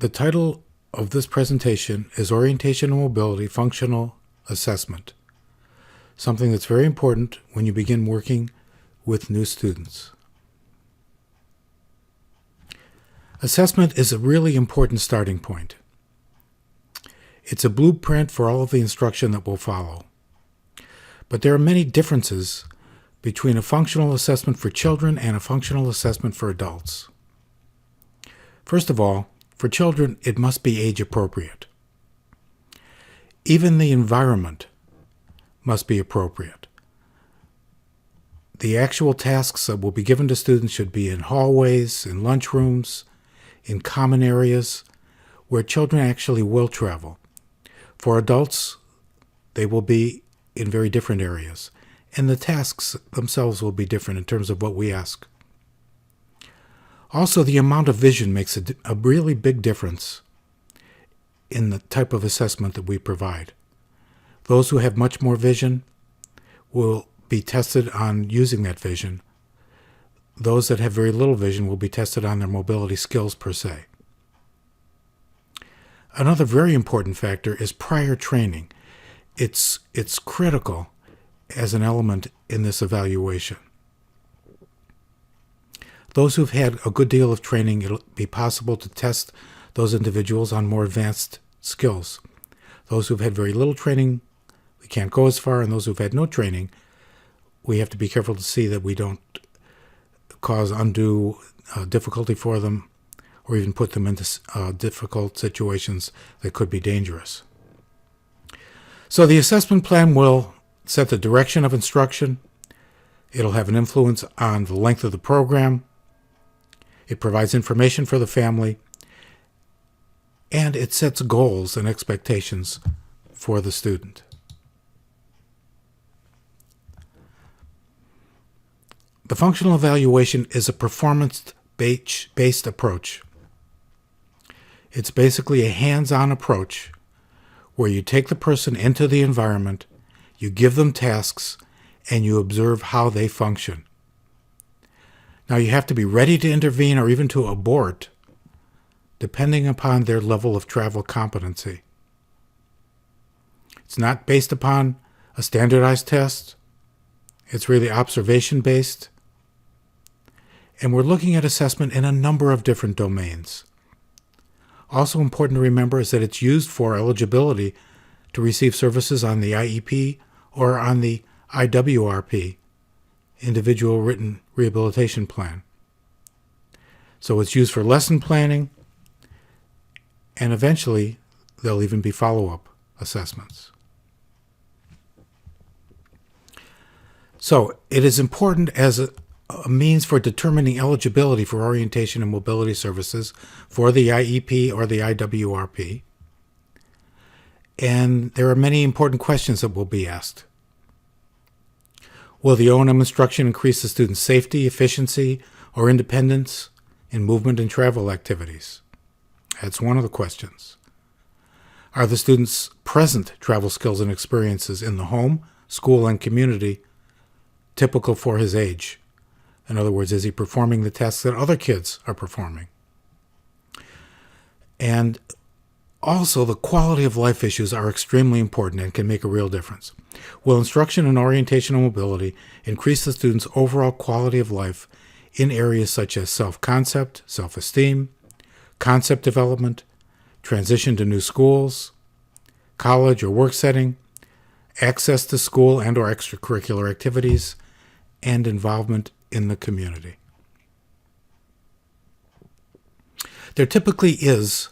The title of this presentation is Orientation and Mobility Functional Assessment, something that's very important when you begin working with new students. Assessment is a really important starting point. It's a blueprint for all of the instruction that will follow. But there are many differences between a functional assessment for children and a functional assessment for adults. First of all, for children, it must be age appropriate. Even the environment must be appropriate. The actual tasks that will be given to students should be in hallways, in lunchrooms, in common areas where children actually will travel. For adults, they will be in very different areas, and the tasks themselves will be different in terms of what we ask. Also, the amount of vision makes a really big difference in the type of assessment that we provide. Those who have much more vision will be tested on using that vision. Those that have very little vision will be tested on their mobility skills per se. Another very important factor is prior training. It's critical as an element in this evaluation. Those who've had a good deal of training, it'll be possible to test those individuals on more advanced skills. Those who've had very little training, we can't go as far, and those who've had no training, we have to be careful to see that we don't cause undue difficulty for them or even put them into difficult situations that could be dangerous. So the assessment plan will set the direction of instruction. It'll have an influence on the length of the program. It provides information for the family, and it sets goals and expectations for the student. The functional evaluation is a performance-based approach. It's basically a hands-on approach where you take the person into the environment, you give them tasks, and you observe how they function. Now, you have to be ready to intervene or even to abort, depending upon their level of travel competency. It's not based upon a standardized test. It's really observation-based. And we're looking at assessment in a number of different domains. Also important to remember is that it's used for eligibility to receive services on the IEP or on the IWRP, Individual Written Rehabilitation Plan. So it's used for lesson planning, and eventually there'll even be follow-up assessments. So it is important as a means for determining eligibility for orientation and mobility services for the IEP or the IWRP. And there are many important questions that will be asked. Will the O&M instruction increase the student's safety, efficiency, or independence in movement and travel activities? That's one of the questions. Are the student's present travel skills and experiences in the home, school, and community typical for his age? In other words, is he performing the tasks that other kids are performing? And also, the quality of life issues are extremely important and can make a real difference. Will instruction in orientation and mobility increase the student's overall quality of life in areas such as self-concept, self-esteem, concept development, transition to new schools, college or work setting, access to school and or extracurricular activities, and involvement in the community? There typically is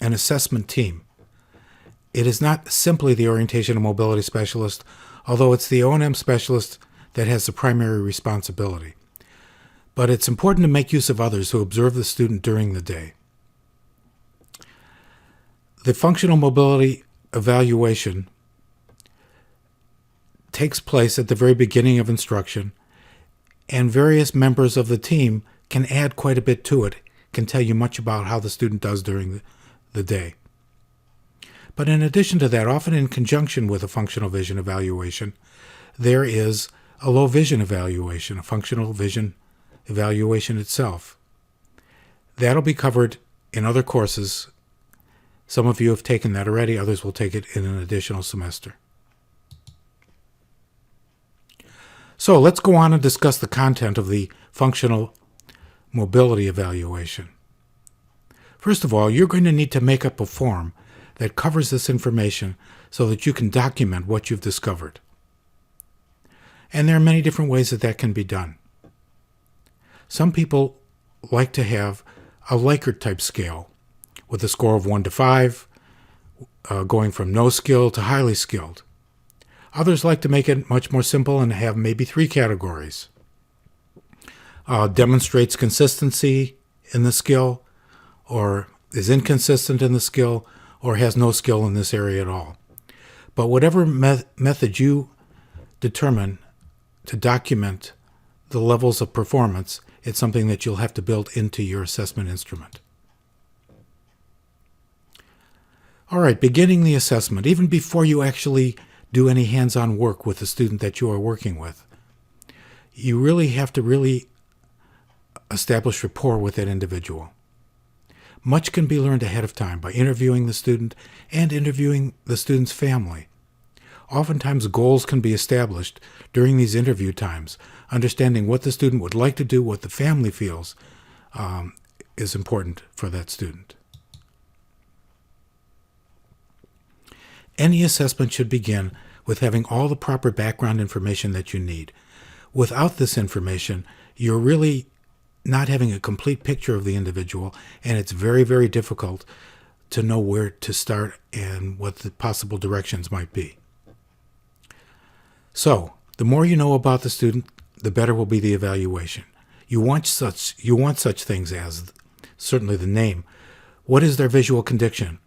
an assessment team. It is not simply the orientation and mobility specialist, although it's the O&M specialist that has the primary responsibility. But it's important to make use of others who observe the student during the day. The functional mobility evaluation takes place at the very beginning of instruction, and various members of the team can add quite a bit to it, can tell you much about how the student does during the day. But in addition to that, often in conjunction with a functional vision evaluation, there is a low vision evaluation, a functional vision evaluation itself. That'll be covered in other courses Some of you have taken that already, others will take it in an additional semester. So let's go on and discuss the content of the functional mobility evaluation. First of all, you're going to need to make up a form that covers this information so that you can document what you've discovered. And there are many different ways that can be done. Some people like to have a Likert type scale with a score of 1 to 5, going from no skill to highly skilled. Others like to make it much more simple and have maybe 3 categories. Demonstrates consistency in the skill, or is inconsistent in the skill, or has no skill in this area at all. But whatever method you determine to document the levels of performance, it's something that you'll have to build into your assessment instrument. All right, beginning the assessment, even before you actually do any hands-on work with the student that you are working with, you really have to establish rapport with that individual. Much can be learned ahead of time by interviewing the student and interviewing the student's family. Oftentimes, goals can be established during these interview times, understanding what the student would like to do, what the family feels is important for that student. Any assessment should begin with having all the proper background information that you need. Without this information, you're really not having a complete picture of the individual, and it's very, very difficult to know where to start and what the possible directions might be. So, the more you know about the student, the better will be the evaluation. You want such things as, certainly the name. What is their visual condition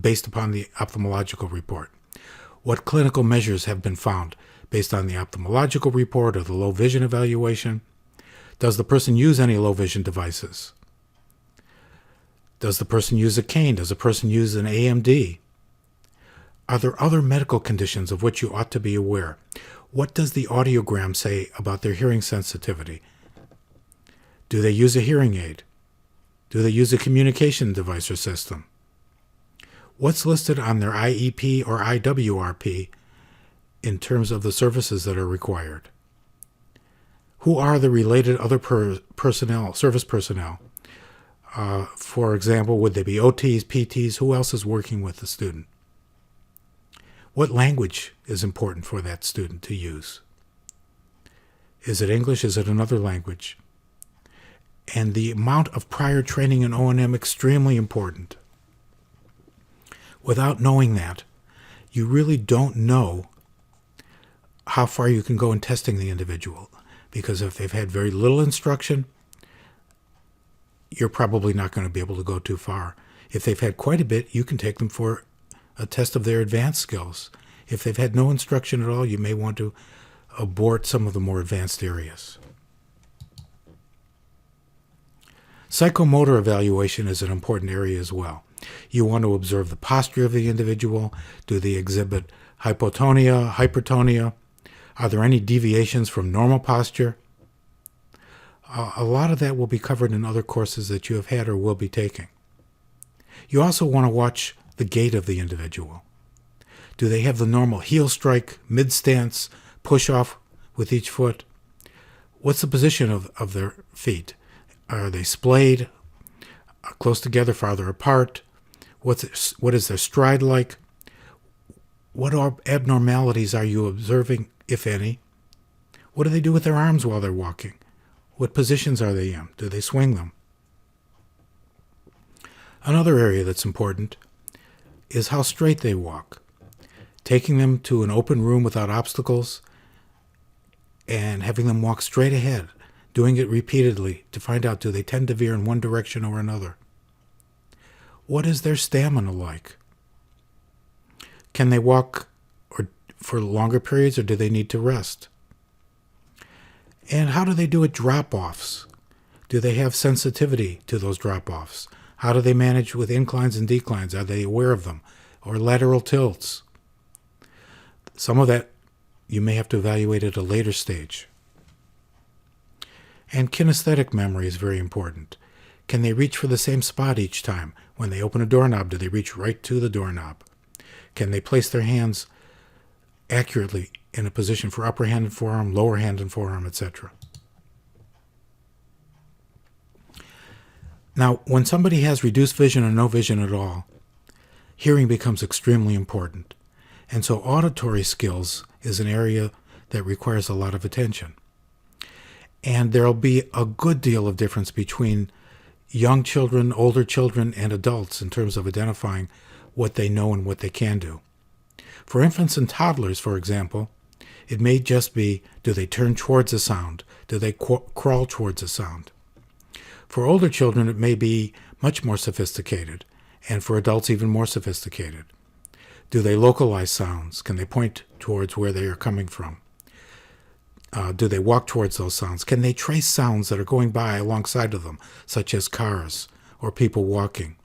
based upon the ophthalmological report? What clinical measures have been found based on the ophthalmological report or the low vision evaluation? Does the person use any low vision devices? Does the person use a cane? Does the person use an AMD? Are there other medical conditions of which you ought to be aware? What does the audiogram say about their hearing sensitivity? Do they use a hearing aid? Do they use a communication device or system? What's listed on their IEP or IWRP in terms of the services that are required? Who are the related other service personnel? For example, would they be OTs, PTs? Who else is working with the student? What language is important for that student to use? Is it English? Is it another language? And the amount of prior training in O&M extremely important. Without knowing that, you really don't know how far you can go in testing the individual. Because if they've had very little instruction, you're probably not going to be able to go too far. If they've had quite a bit, you can take them for a test of their advanced skills. If they've had no instruction at all, you may want to abort some of the more advanced areas. Psychomotor evaluation is an important area as well. You want to observe the posture of the individual. Do they exhibit hypotonia, hypertonia? Are there any deviations from normal posture? A lot of that will be covered in other courses that you have had or will be taking. You also want to watch the gait of the individual. Do they have the normal heel strike, mid-stance, push-off with each foot? What's the position of their feet? Are they splayed, close together, farther apart? What is their stride like? What abnormalities are you observing, if any? What do they do with their arms while they're walking? What positions are they in? Do they swing them? Another area that's important is how straight they walk. Taking them to an open room without obstacles and having them walk straight ahead, doing it repeatedly to find out, do they tend to veer in one direction or another? What is their stamina like? Can they walk for longer periods, or do they need to rest? And how do they do at drop-offs? Do they have sensitivity to those drop-offs? How do they manage with inclines and declines? Are they aware of them? Or lateral tilts? Some of that you may have to evaluate at a later stage. And kinesthetic memory is very important. Can they reach for the same spot each time? When they open a doorknob, do they reach right to the doorknob? Can they place their hands accurately in a position for upper hand and forearm, lower hand and forearm, etc.? Now, when somebody has reduced vision or no vision at all, hearing becomes extremely important. And so auditory skills is an area that requires a lot of attention. And there'll be a good deal of difference between young children, older children, and adults in terms of identifying what they know and what they can do. For infants and toddlers, for example, it may just be, do they turn towards a sound? Do they crawl towards a sound? For older children, it may be much more sophisticated, and for adults, even more sophisticated. Do they localize sounds? Can they point towards where they are coming from? Do they walk towards those sounds? Can they trace sounds that are going by alongside of them, such as cars or people walking?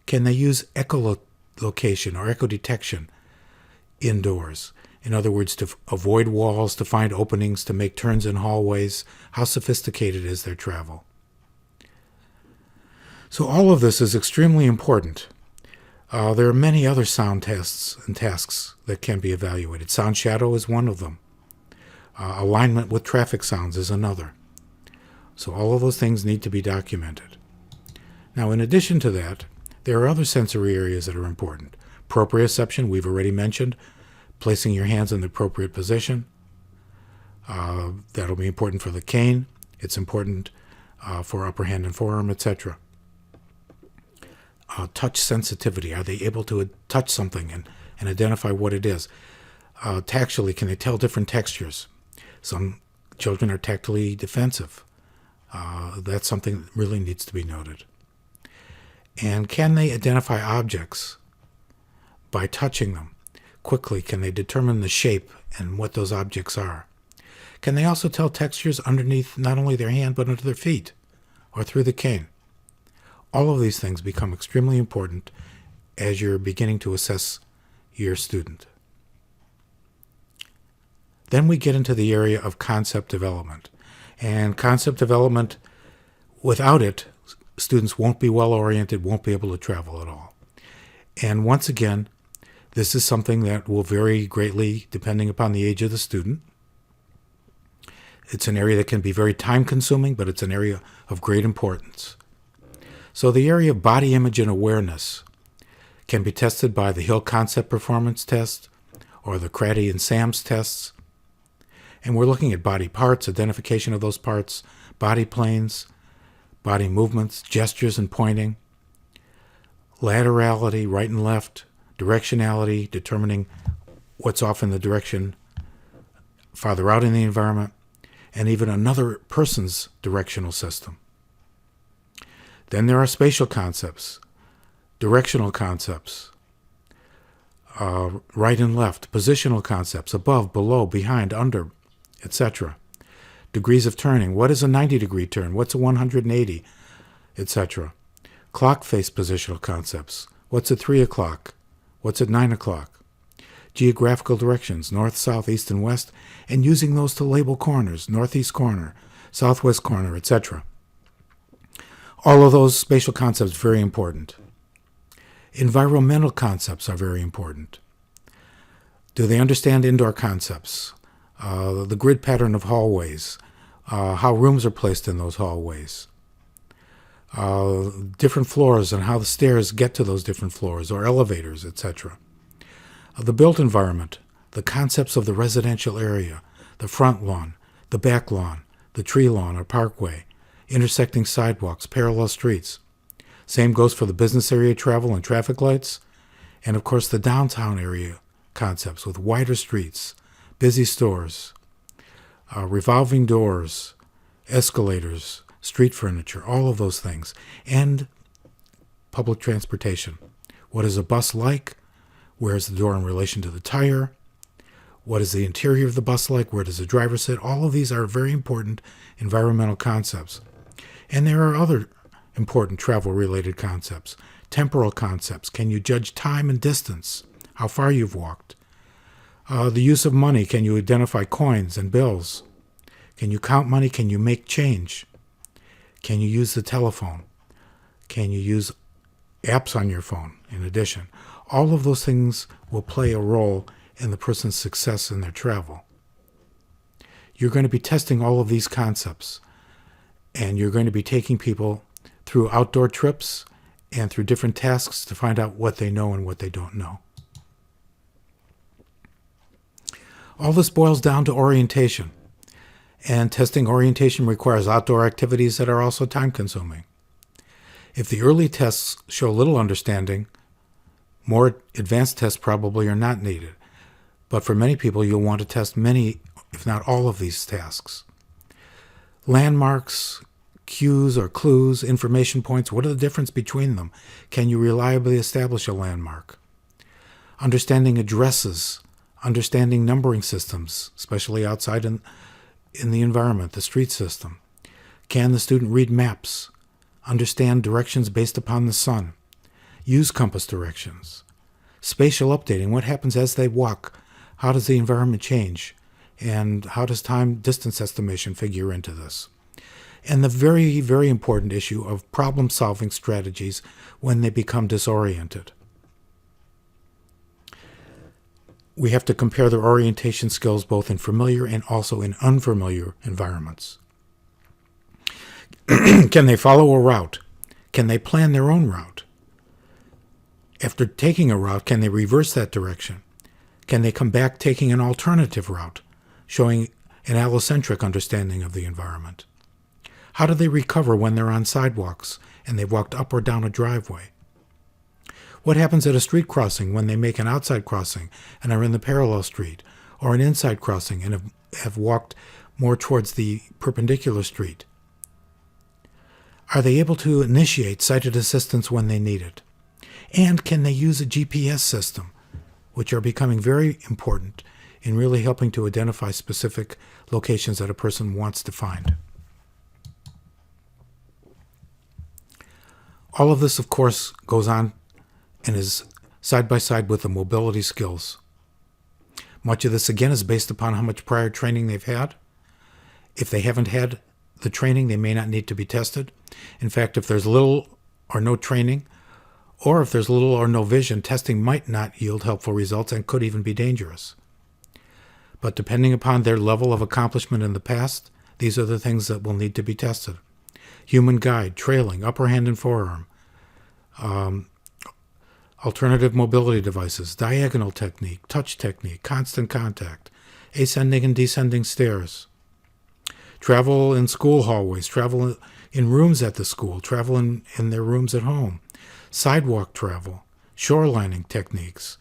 Can they use echolocation or echodetection indoors? In other words, to avoid walls, to find openings, to make turns in hallways. How sophisticated is their travel? So all of this is extremely important. There are many other sound tests and tasks that can be evaluated. Sound shadow is one of them. Alignment with traffic sounds is another. So all of those things need to be documented. Now, in addition to that, there are other sensory areas that are important. Proprioception, we've already mentioned, placing your hands in the appropriate position. That'll be important for the cane. It's important for upper hand and forearm, etc. Touch sensitivity. Are they able to touch something and identify what it is? Tactually, can they tell different textures? Some children are tactily defensive. That's something that really needs to be noted. And can they identify objects by touching them? Quickly, can they determine the shape and what those objects are? Can they also tell textures underneath not only their hand but under their feet or through the cane? All of these things become extremely important as you're beginning to assess your student. Then we get into the area of concept development. And concept development, without it, students won't be well-oriented, won't be able to travel at all. And once again, this is something that will vary greatly depending upon the age of the student. It's an area that can be very time-consuming, but it's an area of great importance. So the area of body image and awareness can be tested by the Hill Concept Performance Test or the Craddy and Sams tests. And we're looking at body parts, identification of those parts, body planes, body movements, gestures and pointing, laterality, right and left, directionality, determining what's off in the direction farther out in the environment, and even another person's directional system. Then there are spatial concepts, directional concepts, right and left, positional concepts, above, below, behind, under, etc. Degrees of turning. What is a 90-degree turn? What's a 180, etc. Clock face positional concepts. What's at 3 o'clock? What's at 9 o'clock? Geographical directions, north, south, east, and west, and using those to label corners, northeast corner, southwest corner, etc. All of those spatial concepts are very important. Environmental concepts are very important. Do they understand indoor concepts? The grid pattern of hallways, how rooms are placed in those hallways, different floors and how the stairs get to those different floors or elevators, etc. The built environment, the concepts of the residential area, the front lawn, the back lawn, the tree lawn or parkway, intersecting sidewalks, parallel streets. Same goes for the business area travel and traffic lights, and of course the downtown area concepts with wider streets, busy stores, revolving doors, escalators, street furniture, all of those things, and public transportation. What is a bus like? Where is the door in relation to the tire? What is the interior of the bus like? Where does the driver sit? All of these are very important environmental concepts. And there are other important travel-related concepts. Temporal concepts. Can you judge time and distance? How far you've walked? The use of money. Can you identify coins and bills? Can you count money? Can you make change? Can you use the telephone? Can you use apps on your phone in addition? All of those things will play a role in the person's success in their travel. You're going to be testing all of these concepts, and you're going to be taking people through outdoor trips and through different tasks to find out what they know and what they don't know. All this boils down to orientation, and testing orientation requires outdoor activities that are also time-consuming. If the early tests show little understanding, more advanced tests probably are not needed. But for many people, you'll want to test many, if not all of these tasks. Landmarks, cues or clues, information points, what are the difference between them? Can you reliably establish a landmark? Understanding addresses, understanding numbering systems, especially outside in the environment, the street system. Can the student read maps, understand directions based upon the sun, use compass directions? Spatial updating, what happens as they walk? How does the environment change? And how does time distance estimation figure into this? And the very, very important issue of problem-solving strategies when they become disoriented. We have to compare their orientation skills both in familiar and also in unfamiliar environments. Can they follow a route? Can they plan their own route? After taking a route, can they reverse that direction? Can they come back taking an alternative route, showing an allocentric understanding of the environment? How do they recover when they're on sidewalks and they've walked up or down a driveway? What happens at a street crossing when they make an outside crossing and are in the parallel street, or an inside crossing and have walked more towards the perpendicular street? Are they able to initiate sighted assistance when they need it? And can they use a GPS system, which are becoming very important in really helping to identify specific locations that a person wants to find? All of this, of course, goes on and is side by side with the mobility skills. Much of this, again, is based upon how much prior training they've had. If they haven't had the training, they may not need to be tested. In fact, if there's little or no training, or if there's little or no vision, testing might not yield helpful results and could even be dangerous. But depending upon their level of accomplishment in the past, these are the things that will need to be tested. Human guide, trailing, upper hand and forearm, alternative mobility devices, diagonal technique, touch technique, constant contact, ascending and descending stairs, travel in school hallways, travel in rooms at the school, travel in their rooms at home, sidewalk travel, shorelining techniques,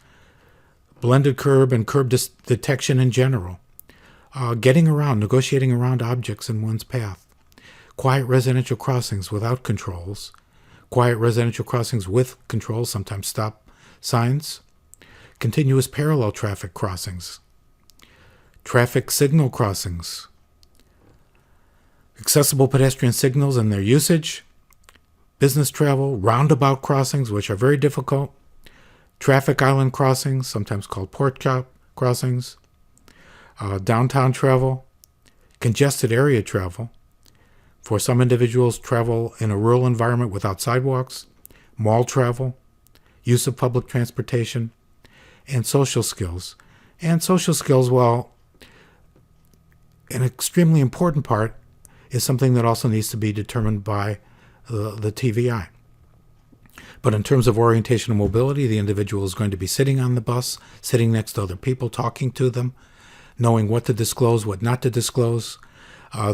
blended curb and curb detection in general, getting around, negotiating around objects in one's path, quiet residential crossings without controls, quiet residential crossings with controls, sometimes stop signs, continuous parallel traffic crossings, traffic signal crossings, accessible pedestrian signals and their usage, business travel, roundabout crossings, which are very difficult, traffic island crossings, sometimes called pork chop crossings, downtown travel, congested area travel. For some individuals, travel in a rural environment without sidewalks, mall travel, use of public transportation, and social skills. And social skills, well, an extremely important part is something that also needs to be determined by the TVI. But in terms of orientation and mobility, the individual is going to be sitting on the bus, sitting next to other people, talking to them, knowing what to disclose, what not to disclose.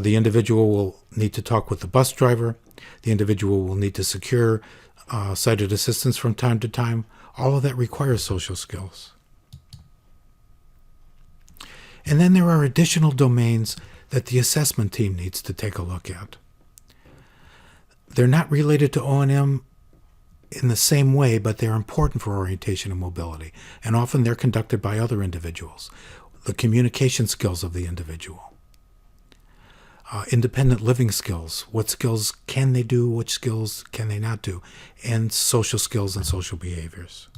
The individual will need to talk with the bus driver. The individual will need to secure sighted assistance from time to time. All of that requires social skills. And then there are additional domains that the assessment team needs to take a look at. They're not related to O&M in the same way, but they're important for orientation and mobility. And often they're conducted by other individuals. The communication skills of the individual. Independent living skills. What skills can they do? Which skills can they not do? And social skills and social behaviors.